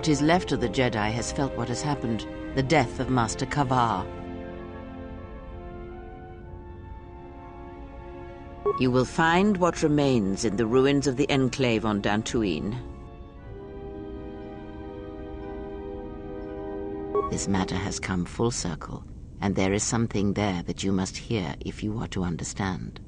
What is left of the Jedi has felt what has happened, the death of Master Kavar. You will find what remains in the ruins of the Enclave on Dantooine. This matter has come full circle, and there is something there that you must hear if you are to understand.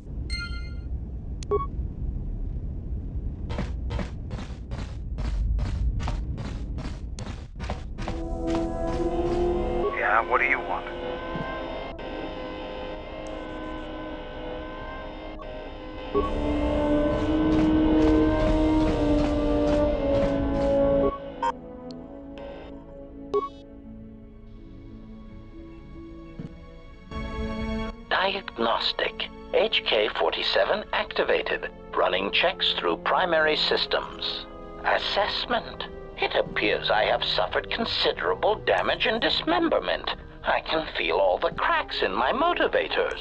Yeah, what do you want? Diagnostic. HK-47 activated. Running checks through primary systems. Assessment. It appears I have suffered considerable damage and dismemberment. I can feel all the cracks in my motivators.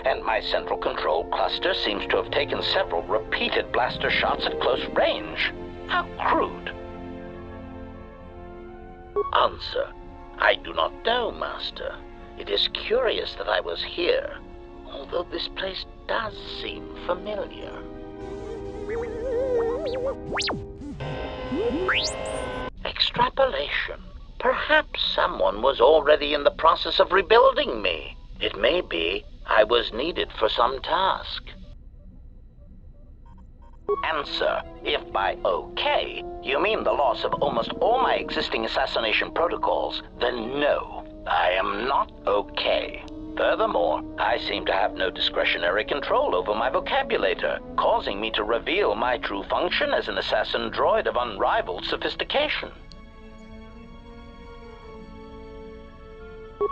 And my central control cluster seems to have taken several repeated blaster shots at close range. How crude. Answer. I do not know, Master. It is curious that I was here, although this place does seem familiar. Extrapolation. Perhaps someone was already in the process of rebuilding me. It may be I was needed for some task. Answer. If by okay, you mean the loss of almost all my existing assassination protocols, then no, I am not okay. Furthermore, I seem to have no discretionary control over my vocabulator, causing me to reveal my true function as an assassin droid of unrivaled sophistication.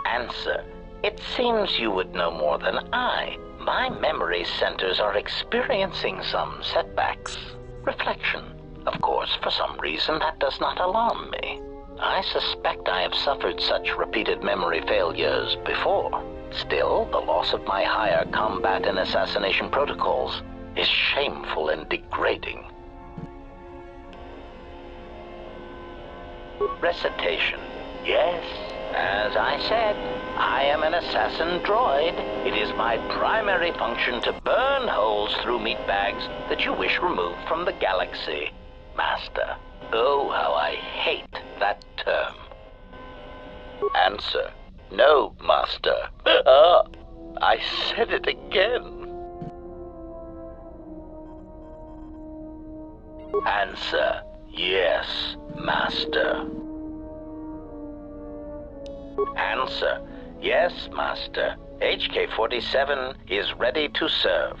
Answer. It seems you would know more than I. My memory centers are experiencing some setbacks. Reflection. Of course, for some reason, that does not alarm me. I suspect I have suffered such repeated memory failures before. Still, the loss of my higher combat and assassination protocols is shameful and degrading. Recitation. Yes, as I said, I am an assassin droid. It is my primary function to burn holes through meat bags that you wish removed from the galaxy. Master, oh, how I hate that term. Answer. No, Master. I said it again. Answer. Yes, Master. Answer. Yes, Master. HK-47 is ready to serve.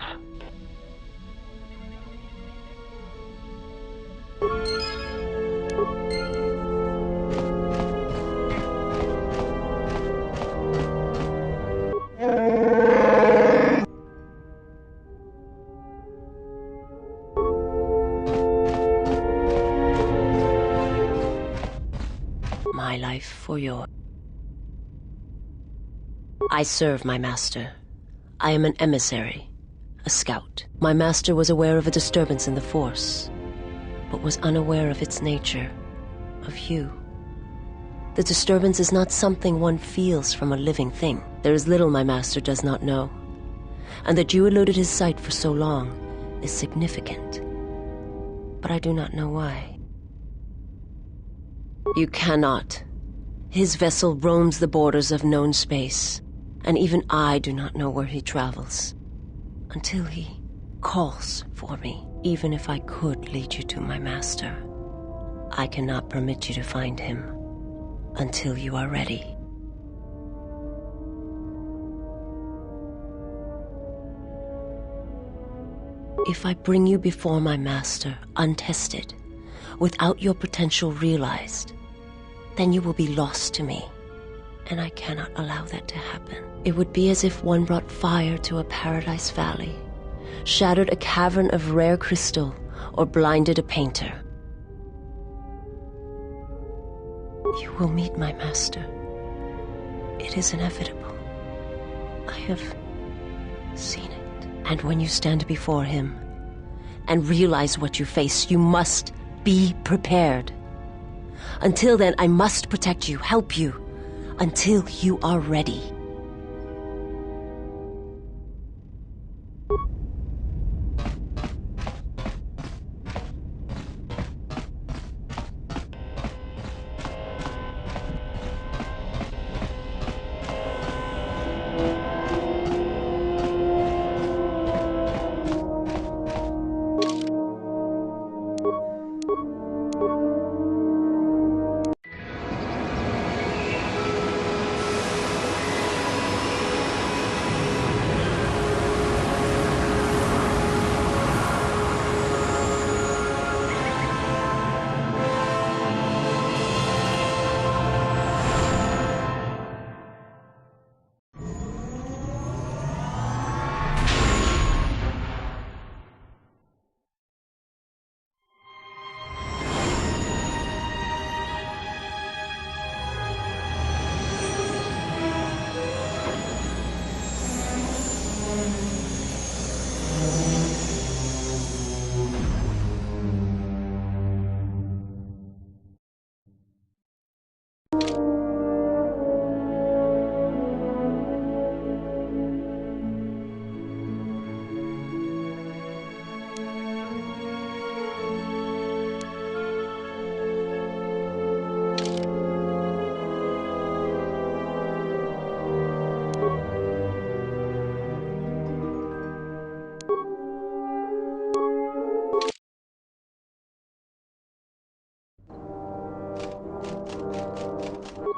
My life for yours. I serve my master. I am an emissary, a scout. My master was aware of a disturbance in the Force, but was unaware of its nature, of you. The disturbance is not something one feels from a living thing. There is little my master does not know, and that you eluded his sight for so long is significant. But I do not know why. You cannot. His vessel roams the borders of known space, and even I do not know where he travels, until he calls for me. Even if I could lead you to my master, I cannot permit you to find him until you are ready. If I bring you before my master untested, without your potential realized, then you will be lost to me, and I cannot allow that to happen. It would be as if one brought fire to a paradise valley, shattered a cavern of rare crystal, or blinded a painter. You will meet my master. It is inevitable. I have seen it. And when you stand before him and realize what you face, you must be prepared. Until then, I must protect you, help you, until you are ready.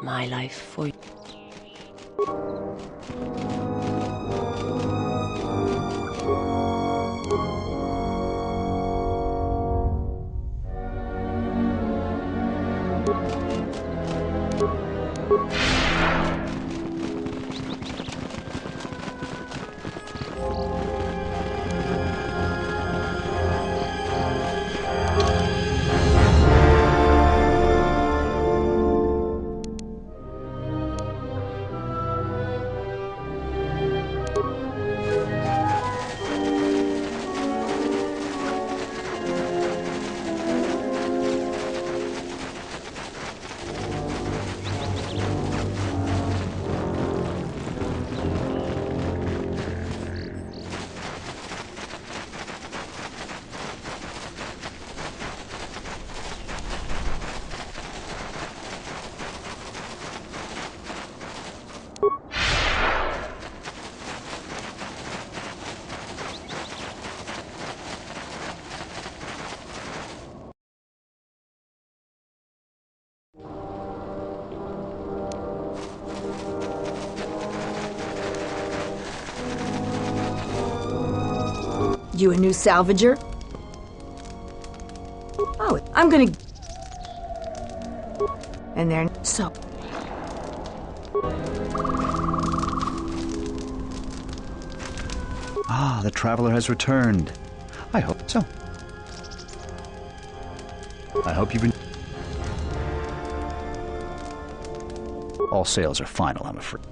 My life for you. You a new salvager? Oh, I'm gonna... And there... So... Ah, the traveler has returned. I hope so. I hope you've been... All sales are final, I'm afraid.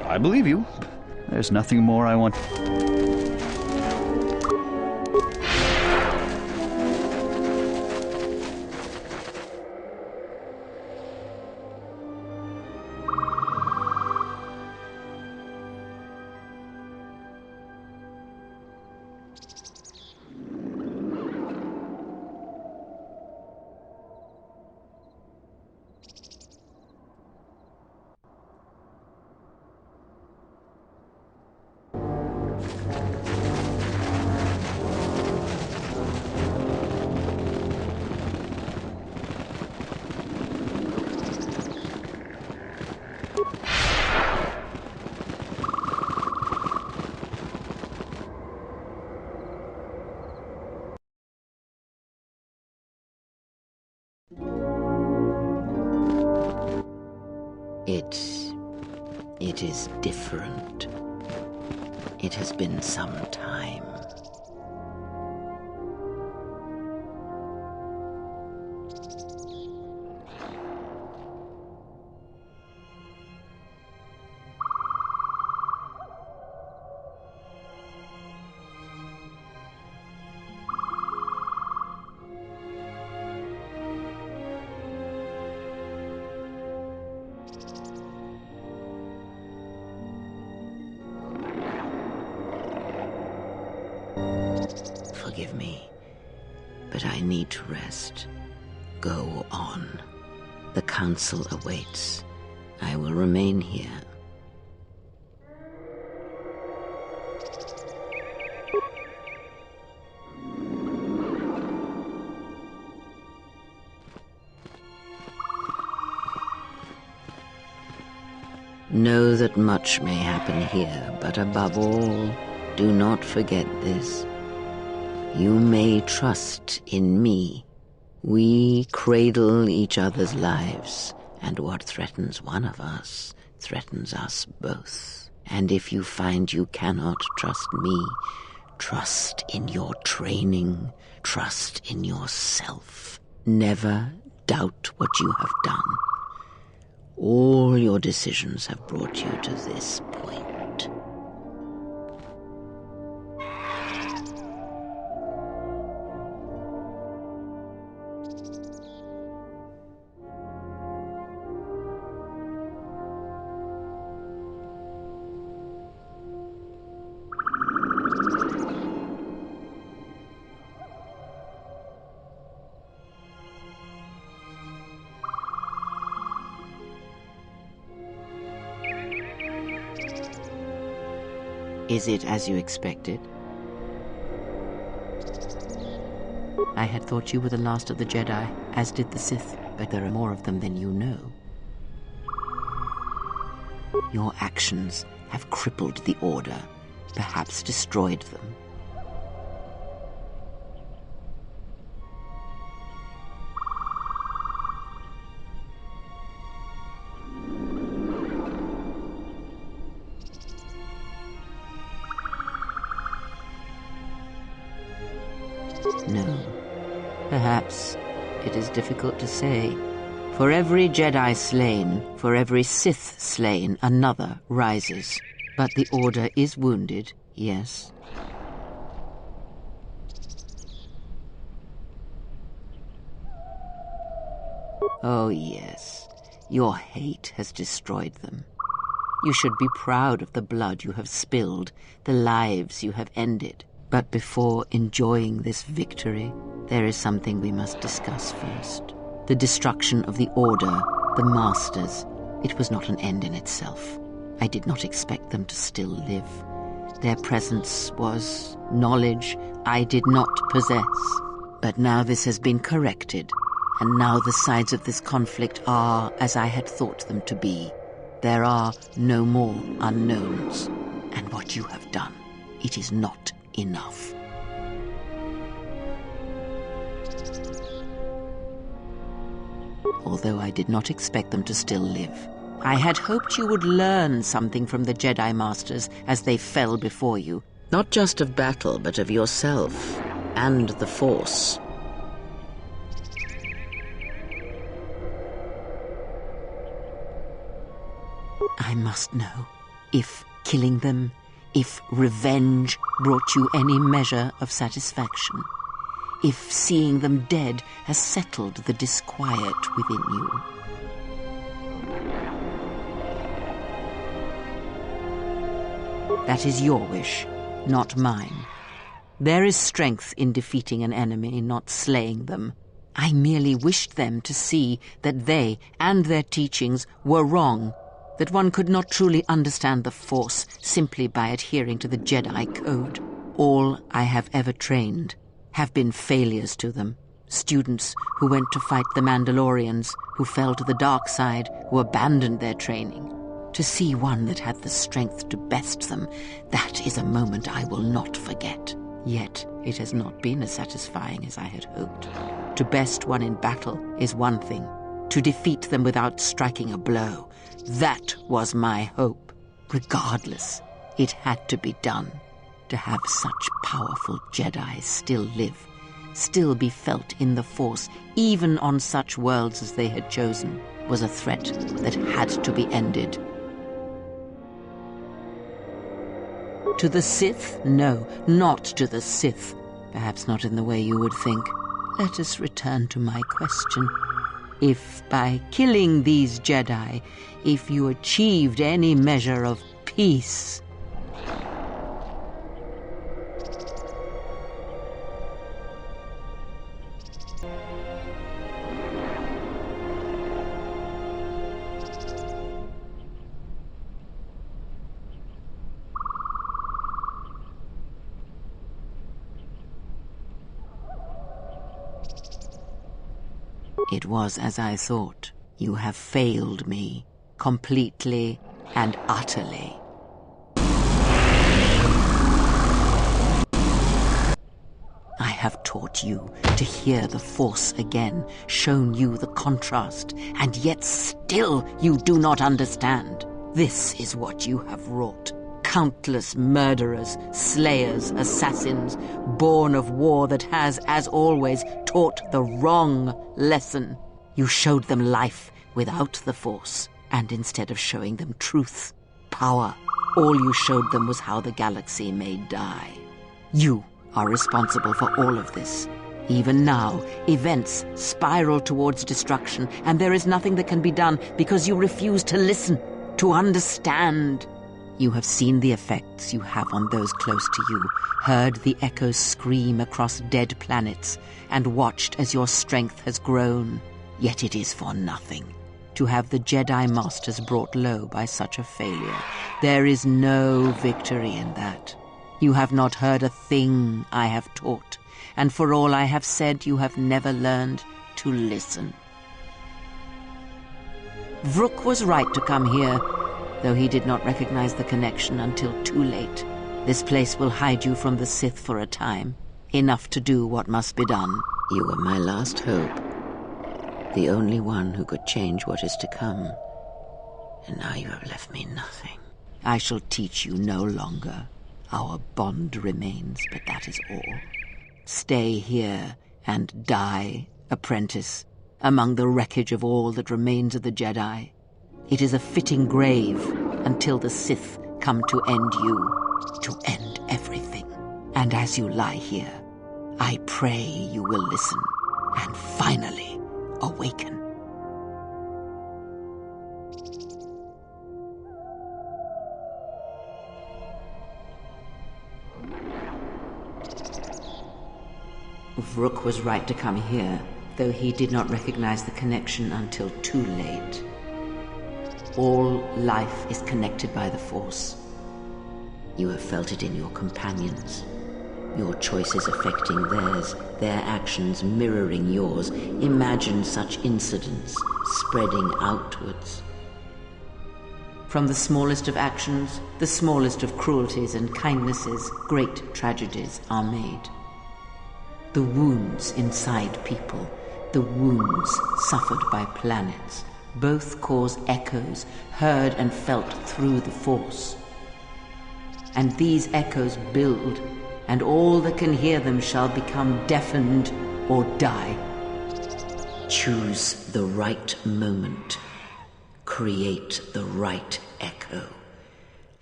I believe you. There's nothing more I want... It is different. It has been some time. forgive me, but I need to rest. Go on. The council awaits. I will remain here. Know that much may happen here, but above all, do not forget this. You may trust in me. We cradle each other's lives, and what threatens one of us threatens us both. And if you find you cannot trust me, trust in your training, trust in yourself. Never doubt what you have done. All your decisions have brought you to this point. Is it as you expected? I had thought you were the last of the Jedi, as did the Sith, but there are more of them than you know. Your actions have crippled the Order, perhaps destroyed them. No. Perhaps it is difficult to say. For every Jedi slain, for every Sith slain, another rises. But the Order is wounded, yes. Oh, yes. Your hate has destroyed them. You should be proud of the blood you have spilled, the lives you have ended. But before enjoying this victory, there is something we must discuss first. The destruction of the Order, the Masters. It was not an end in itself. I did not expect them to still live. Their presence was knowledge I did not possess. But now this has been corrected, and now the sides of this conflict are as I had thought them to be. There are no more unknowns. And what you have done, it is not enough. Although I did not expect them to still live, I had hoped you would learn something from the Jedi Masters as they fell before you. Not just of battle, but of yourself and the Force. I must know if killing them, if revenge brought you any measure of satisfaction, if seeing them dead has settled the disquiet within you. That is your wish, not mine. There is strength in defeating an enemy, not slaying them. I merely wished them to see that they and their teachings were wrong, that one could not truly understand the Force simply by adhering to the Jedi Code. All I have ever trained have been failures to them. Students who went to fight the Mandalorians, who fell to the dark side, who abandoned their training. To see one that had the strength to best them, that is a moment I will not forget. Yet it has not been as satisfying as I had hoped. To best one in battle is one thing. To defeat them without striking a blow, that was my hope. Regardless, it had to be done. To have such powerful Jedi still live, still be felt in the Force, even on such worlds as they had chosen, was a threat that had to be ended. To the Sith? No, not to the Sith. Perhaps not in the way you would think. Let us return to my question. If by killing these Jedi, if you achieved any measure of peace... It was as I thought. You have failed me, completely and utterly. I have taught you to hear the Force again, shown you the contrast, and yet still you do not understand. This is what you have wrought. Countless murderers, slayers, assassins, born of war that has, as always, taught the wrong lesson. You showed them life without the Force, and instead of showing them truth, power, all you showed them was how the galaxy may die. You are responsible for all of this. Even now, events spiral towards destruction, and there is nothing that can be done because you refuse to listen, to understand. You have seen the effects you have on those close to you, heard the echoes scream across dead planets, and watched as your strength has grown. Yet it is for nothing to have the Jedi Masters brought low by such a failure. There is no victory in that. You have not heard a thing I have taught, and for all I have said, you have never learned to listen. Vrook was right to come here, though he did not recognize the connection until too late. This place will hide you from the Sith for a time, enough to do what must be done. You were my last hope, the only one who could change what is to come, and now you have left me nothing. I shall teach you no longer. Our bond remains, but that is all. Stay here and die, apprentice, among the wreckage of all that remains of the Jedi. It is a fitting grave until the Sith come to end you, to end everything. And as you lie here, I pray you will listen and finally awaken. Vrook was right to come here, though he did not recognize the connection until too late. All life is connected by the Force. You have felt it in your companions, your choices affecting theirs, their actions mirroring yours. Imagine such incidents spreading outwards. From the smallest of actions, the smallest of cruelties and kindnesses, great tragedies are made. The wounds inside people, the wounds suffered by planets, both cause echoes heard and felt through the Force. And these echoes build, and all that can hear them shall become deafened or die. Choose the right moment, create the right echo,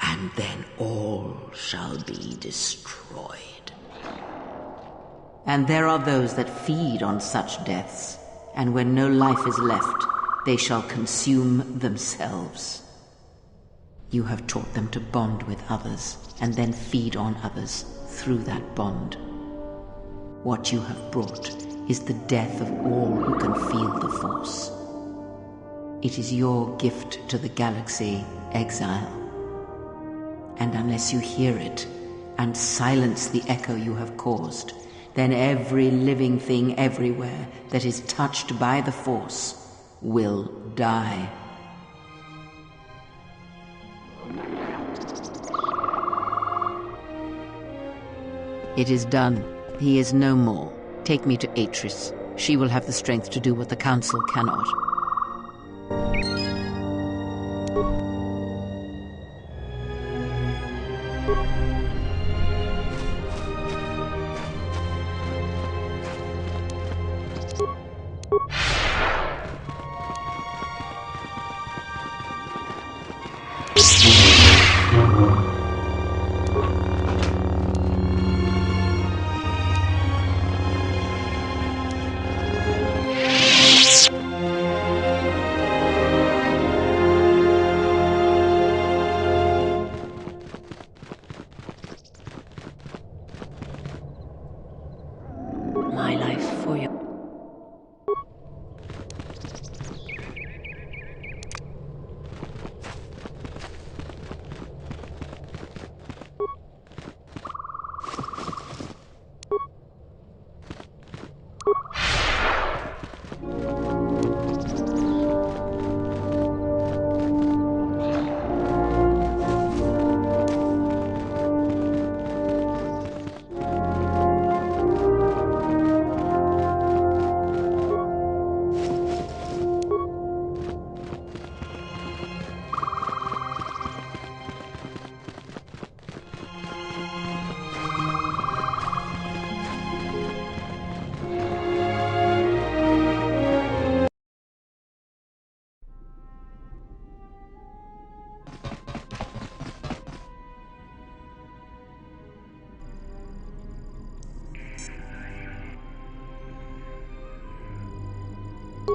and then all shall be destroyed. And there are those that feed on such deaths, and when no life is left, they shall consume themselves. You have taught them to bond with others, and then feed on others through that bond. What you have brought is the death of all who can feel the Force. It is your gift to the galaxy, Exile. And unless you hear it, and silence the echo you have caused, then every living thing everywhere that is touched by the Force will die. It is done. He is no more. Take me to Atris. She will have the strength to do what the Council cannot.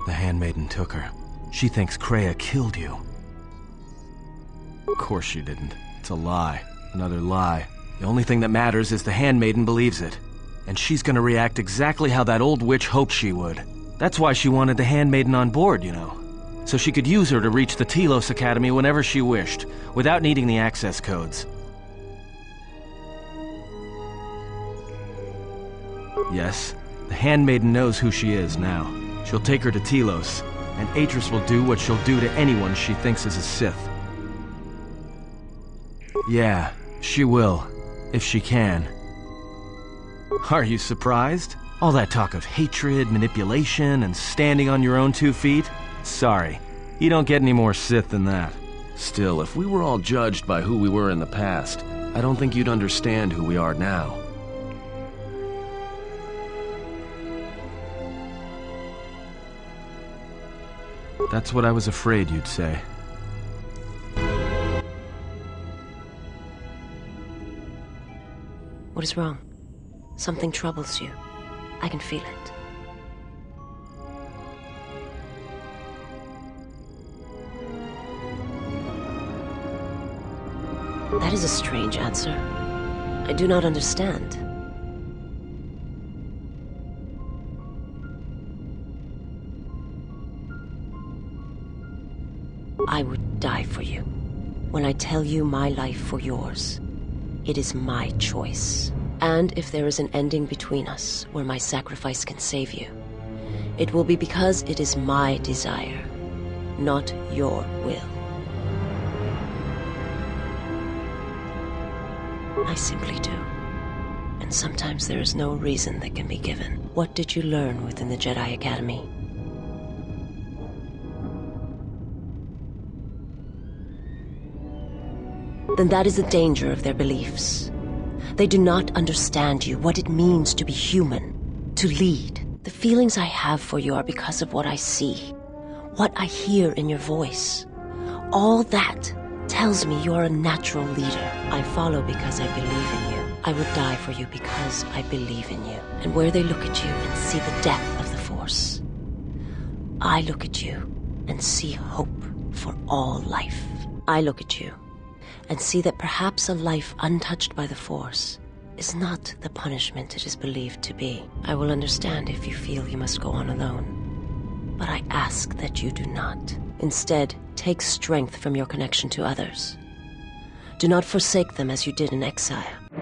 The handmaiden took her. She thinks Kreia killed you. Of course she didn't. It's a lie. Another lie. The only thing that matters is the handmaiden believes it. And she's gonna react exactly how that old witch hoped she would. That's why she wanted the handmaiden on board, you know. So she could use her to reach the Telos Academy whenever she wished, without needing the access codes. Yes, the handmaiden knows who she is now. She'll take her to Telos, and Atris will do what she'll do to anyone she thinks is a Sith. Yeah, she will, if she can. Are you surprised? All that talk of hatred, manipulation, and standing on your own 2 feet? Sorry, you don't get any more Sith than that. Still, if we were all judged by who we were in the past, I don't think you'd understand who we are now. That's what I was afraid you'd say. What is wrong? Something troubles you. I can feel it. That is a strange answer. I do not understand. I would die for you. When I tell you my life for yours, it is my choice. And if there is an ending between us where my sacrifice can save you, it will be because it is my desire, not your will. I simply do. And sometimes there is no reason that can be given. What did you learn within the Jedi Academy? Then that is the danger of their beliefs. They do not understand you, what it means to be human, to lead. The feelings I have for you are because of what I see, what I hear in your voice. All that tells me you are a natural leader. I follow because I believe in you. I would die for you because I believe in you. And where they look at you and see the death of the Force, I look at you and see hope for all life. I look at you and see that perhaps a life untouched by the Force is not the punishment it is believed to be. I will understand if you feel you must go on alone, but I ask that you do not. Instead, take strength from your connection to others. Do not forsake them as you did in Exile.